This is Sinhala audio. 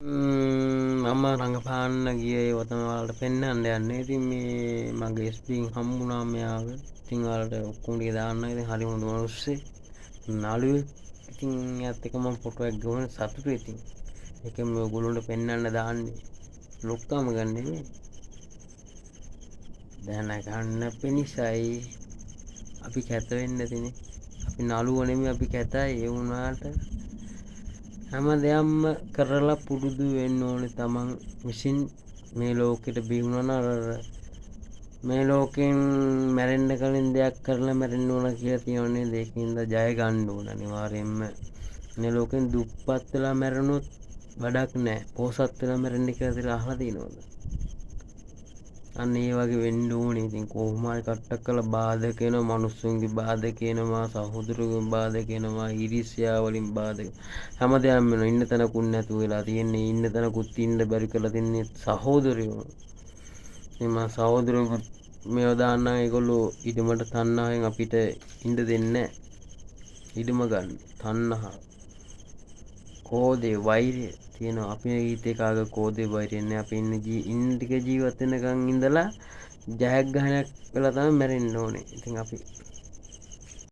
මම රඟපාන්න ගිය ඒවා තමයි ඔයාලට පෙන්වන්න යන්නේ. ඉතින් මේ මගේ SB-න් හම්බුණා මෙයාව. ඉතින් ඔයාලට ඔක්කොම ටික දාන්න. ඉතින් හරි හොඳ මිනිස්සෙක්. නළුවෙක්. ඉතින් එයාත් එක්ක මම ෆොටෝ එකක් ගහන සතුටුයි ඉතින්. ඒකම මේ ඔයගොල්ලන්ට පෙන්වන්න දාන්නේ. ලොක්කම ගන්නෙ දැනගන්න පිණිසයි අපි කැත වෙන්න තියෙන්නේ. අපි නළුව නෙමෙයි අපි කැතයි. ඒ වුණාට හැම දෙයක්ම කරලා පුරුදු වෙන්න ඕනේ තමන් විසින් මේ ලෝකෙට බිහි මේ ලෝකෙන් මැරෙන්න කලින් දෙයක් කරලා මැරෙන්න ඕන කියලා තියෙනනේ. ඒකින්ද ජය ගන්න ඕන අනිවාර්යයෙන්ම. මේ ලෝකෙන් දුප්පත් වෙලා මැරුණොත් වැඩක් නැහැ. පොසත් වෙලා මැරෙන්න කියලා අහලා තියෙනවද? අන්න ඒ වගේ වෙන්න ඕනේ. ඉතින් කොහොම හරි කට්ටක් කරලා බාධක වෙනවා, මිනිස්සුන්ගේ බාධක වෙනවා, සහෝදරයෝගේ බාධක වෙනවා, ඊර්ෂ්‍යාව වලින් බාධක හැමදේම වෙනවා. ඉන්න තැනකුත් නැතුව වෙලා තියෙන්නේ. ඉන්න තැනකුත් ඉන්න බැරි කරලා තින්නේ සහෝදරයෝ. මේ සහෝදරයෝ මේව දාන්න ඒගොල්ලෝ ඉදමට තණ්හාවෙන් අපිට ඉන්න දෙන්නේ නැහැ. ඉදම ගන්න. තණ්හාව. කෝධය, වෛරය තියෙනවා. අපි හිතේ කාගේ කෝධය වෛරය නැහැ. අපි ඉන්න ටික ජීවත් වෙනකන් ඉඳලා ජයග්‍රහණයක් වෙලා තමයි මැරෙන්න ඕනේ. ඉතින් අපි